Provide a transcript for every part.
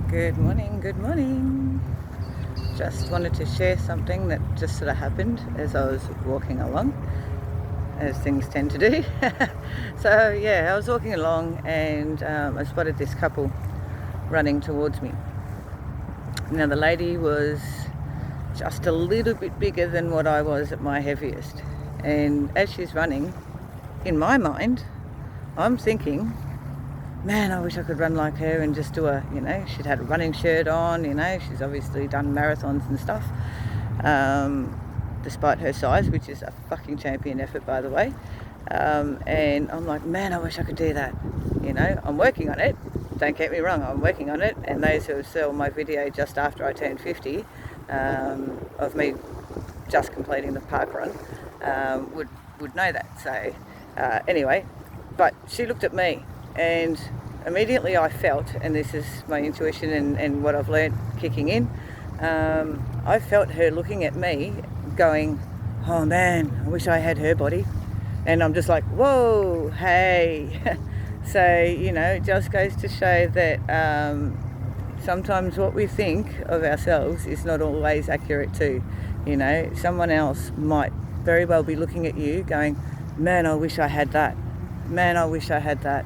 Good morning, good morning. Just wanted to share something that just sort of happened as I was walking along, as things tend to do. So yeah, I was walking along and I spotted this couple running towards me. Now the lady was just a little bit bigger than what I was at my heaviest, and as she's running, in my mind, I'm thinking, man, I wish I could run like her and just do she'd had a running shirt on, she's obviously done marathons and stuff, despite her size, which is a fucking champion effort, by the way. And I'm like, man, I wish I could do that. I'm working on it. Don't get me wrong, I'm working on it. And those who saw my video just after I turned 50, of me just completing the park run, would know that. So anyway, but she looked at me, and immediately I felt, and this is my intuition and what I've learnt kicking in, I felt her looking at me going, oh man, I wish I had her body. And I'm just like, whoa, hey. So, it just goes to show that sometimes what we think of ourselves is not always accurate too. Someone else might very well be looking at you going, man, I wish I had that. Man, I wish I had that.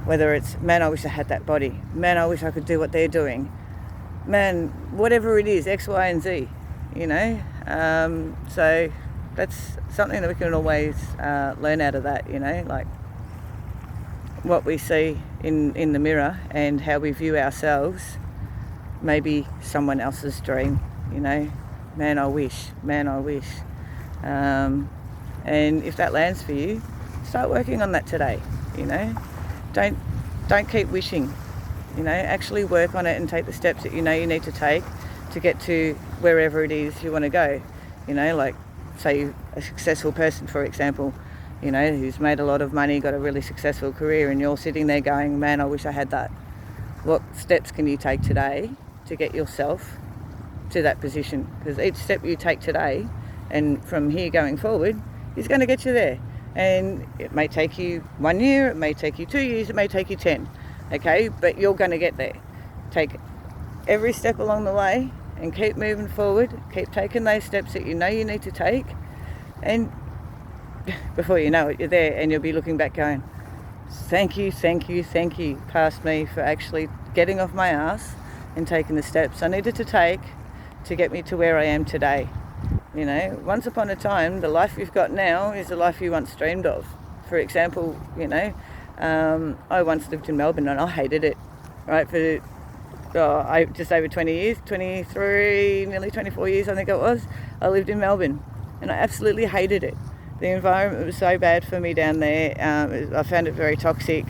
Whether it's, man, I wish I had that body. Man, I wish I could do what they're doing. Man, whatever it is, X, Y, and Z, So that's something that we can always learn out of that, like what we see in the mirror and how we view ourselves, maybe someone else's dream, Man, I wish. Man, I wish. And if that lands for you, start working on that today, Don't keep wishing, actually work on it and take the steps that you need to take to get to wherever it is you want to go. Like say a successful person, for example, who's made a lot of money, got a really successful career, and you're sitting there going, man, I wish I had that. What steps can you take today to get yourself to that position? Because each step you take today and from here going forward is going to get you there. And it may take you 1 year, it may take you 2 years, it may take you 10, okay? But you're going to get there. Take every step along the way and keep moving forward, keep taking those steps that you need to take, and before you know it, you're there, and you'll be looking back going, thank you, past me, for actually getting off my ass and taking the steps I needed to take to get me to where I am today. Once upon a time, the life you've got now is the life you once dreamed of. For example, I once lived in Melbourne and I hated it, right? For just over 20 years, 23, nearly 24 years, I think it was, I lived in Melbourne and I absolutely hated it. The environment was so bad for me down there. I found it very toxic,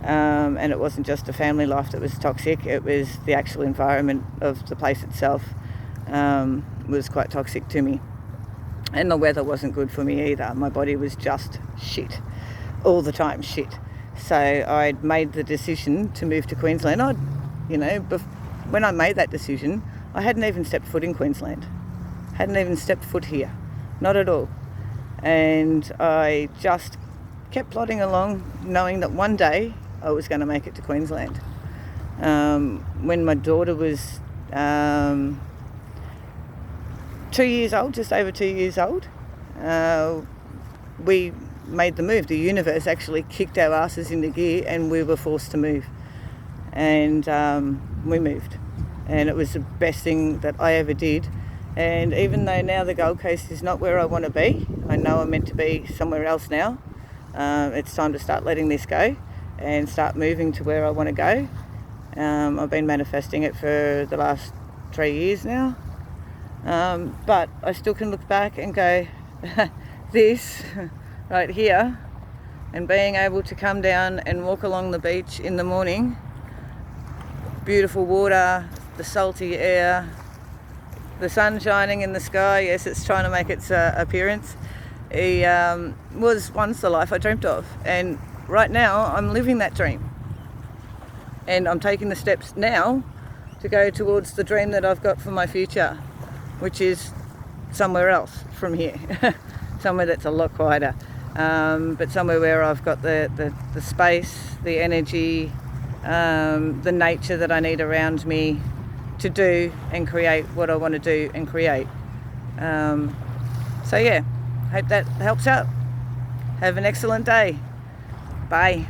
and it wasn't just a family life that was toxic, it was the actual environment of the place itself. Was quite toxic to me, and the weather wasn't good for me either. My body was just shit all the time, shit. So I'd made the decision to move to Queensland. When I made that decision, I hadn't even stepped foot in Queensland, hadn't even stepped foot here, not at all. And I just kept plodding along, knowing that one day I was going to make it to Queensland. When my daughter was 2 years old, just over 2 years old, we made the move. The universe actually kicked our asses into gear and we were forced to move. And we moved. And it was the best thing that I ever did. And even though now the Gold Coast is not where I want to be, I know I'm meant to be somewhere else now. It's time to start letting this go and start moving to where I want to go. I've been manifesting it for the last 3 years now. But I still can look back and go, this right here, and being able to come down and walk along the beach in the morning, beautiful water, the salty air, the sun shining in the sky, yes, it's trying to make its appearance, was once the life I dreamt of. And right now I'm living that dream. And I'm taking the steps now to go towards the dream that I've got for my future, which is somewhere else from here, somewhere that's a lot quieter, but somewhere where I've got the space, the energy, the nature that I need around me to do and create what I want to do and create. So yeah, hope that helps out. Have an excellent day. Bye.